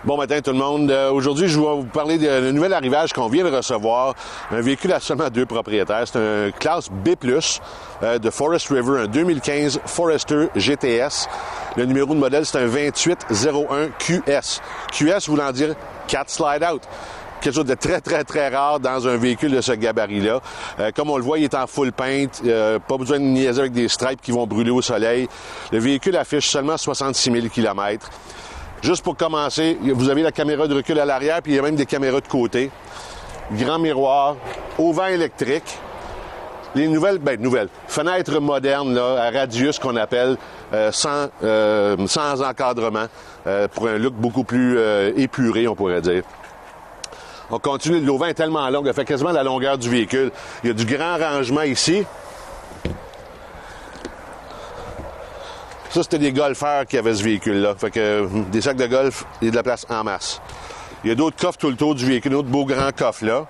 Bon matin tout le monde. Aujourd'hui, je vais vous parler d'un nouvel arrivage qu'on vient de recevoir. Un véhicule à seulement 2 propriétaires. C'est un classe B+, de Forest River, un 2015 Forester GTS. Le numéro de modèle, c'est un 2801 QS. QS voulant dire Cat Slide Out. Quelque chose de très, très, très rare dans un véhicule de ce gabarit-là. Comme on le voit, il est en full paint. Pas besoin de niaiser avec des stripes qui vont brûler au soleil. Le véhicule affiche seulement 66 000 km. Juste pour commencer, vous avez la caméra de recul à l'arrière, puis il y a même des caméras de côté. Grand miroir, auvent électrique. Les nouvelles fenêtres modernes, là, à radius qu'on appelle, sans encadrement, pour un look beaucoup plus épuré, on pourrait dire. On continue, l'auvent est tellement long, elle fait quasiment la longueur du véhicule. Il y a du grand rangement ici. Ça, c'était des golfeurs qui avaient ce véhicule-là. Fait que des sacs de golf, il y a de la place en masse. Il y a d'autres coffres tout le tour du véhicule, d'autres beaux grands coffres là.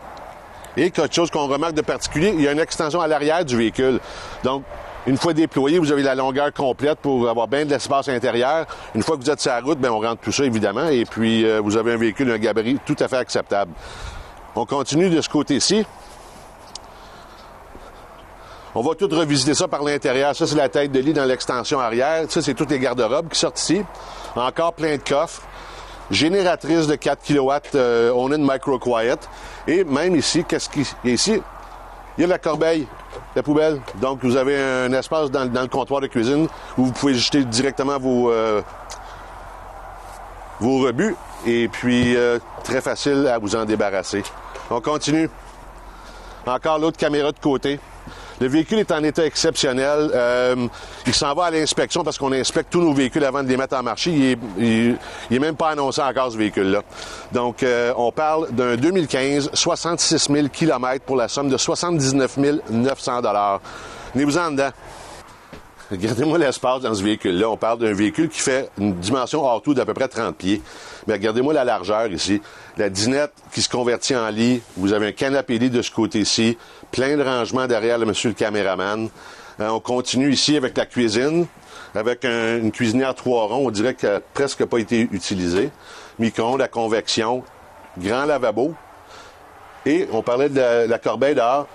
Et quelque chose qu'on remarque de particulier, il y a une extension à l'arrière du véhicule. Donc, une fois déployé, vous avez la longueur complète pour avoir bien de l'espace intérieur. Une fois que vous êtes sur la route, bien, on rentre tout ça, évidemment. Et puis, vous avez un véhicule, un gabarit tout à fait acceptable. On continue de ce côté-ci. On va tout revisiter ça par l'intérieur. Ça, c'est la tête de lit dans l'extension arrière. Ça, c'est toutes les garde-robes qui sortent ici. Encore plein de coffres. Génératrice de 4 kW, on a une Micro Quiet. Et même ici, qu'est-ce qu'il y a ici? Il y a la corbeille, la poubelle. Donc, vous avez un espace dans le comptoir de cuisine où vous pouvez jeter directement vos rebuts. Et puis, très facile à vous en débarrasser. On continue. Encore l'autre caméra de côté. Le véhicule est en état exceptionnel. Il s'en va à l'inspection parce qu'on inspecte tous nos véhicules avant de les mettre en marché. Il est même pas annoncé encore, ce véhicule-là. Donc, on parle d'un 2015, 66 000 km pour la somme de 79 900 $. Venez-vous-en dedans. Regardez-moi l'espace dans ce véhicule-là. On parle d'un véhicule qui fait une dimension hors tout d'à peu près 30 pieds. Mais regardez-moi la largeur ici. La dinette qui se convertit en lit. Vous avez un canapé lit de ce côté-ci. Plein de rangements derrière le monsieur le caméraman. On continue ici avec la cuisine. Avec une cuisinière 3 ronds. On dirait qu'elle n'a presque pas été utilisée. Micro-ondes à convection. Grand lavabo. Et on parlait de la corbeille dehors.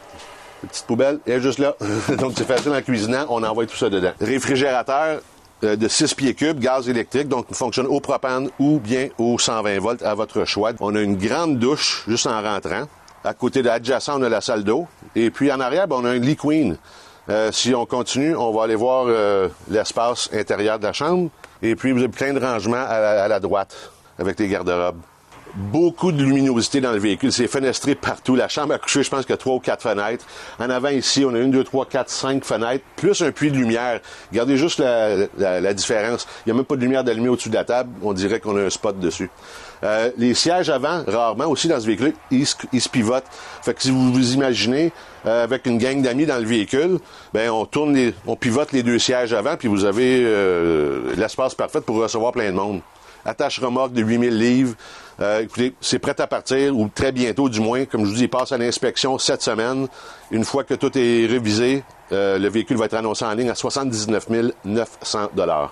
La petite poubelle, elle est juste là. Donc, c'est facile en cuisinant, on envoie tout ça dedans. Réfrigérateur de 6 pieds cubes, gaz électrique, donc il fonctionne au propane ou bien au 120 volts à votre choix. On a une grande douche juste en rentrant. À côté de l'adjacent, on a la salle d'eau. Et puis en arrière, on a un lit queen. Si on continue, on va aller voir l'espace intérieur de la chambre. Et puis, vous avez plein de rangements à la droite avec les garde-robes. Beaucoup de luminosité dans le véhicule. C'est fenestré partout. La chambre à coucher, je pense qu'il y a 3 ou 4 fenêtres. En avant, ici, on a 1, 2, 3, 4, 5 fenêtres, plus un puits de lumière. Regardez juste la différence. Il n'y a même pas de lumière d'allumée au-dessus de la table. On dirait qu'on a un spot dessus. Les sièges avant, rarement, aussi dans ce véhicule, ils se pivotent. Fait que si vous vous imaginez, avec une gang d'amis dans le véhicule, ben on pivote les 2 sièges avant, puis vous avez l'espace parfait pour recevoir plein de monde. Attache remorque de 8000 livres. Écoutez, c'est prêt à partir, ou très bientôt du moins. Comme je vous dis, il passe à l'inspection cette semaine. Une fois que tout est révisé, le véhicule va être annoncé en ligne à 79 900 $.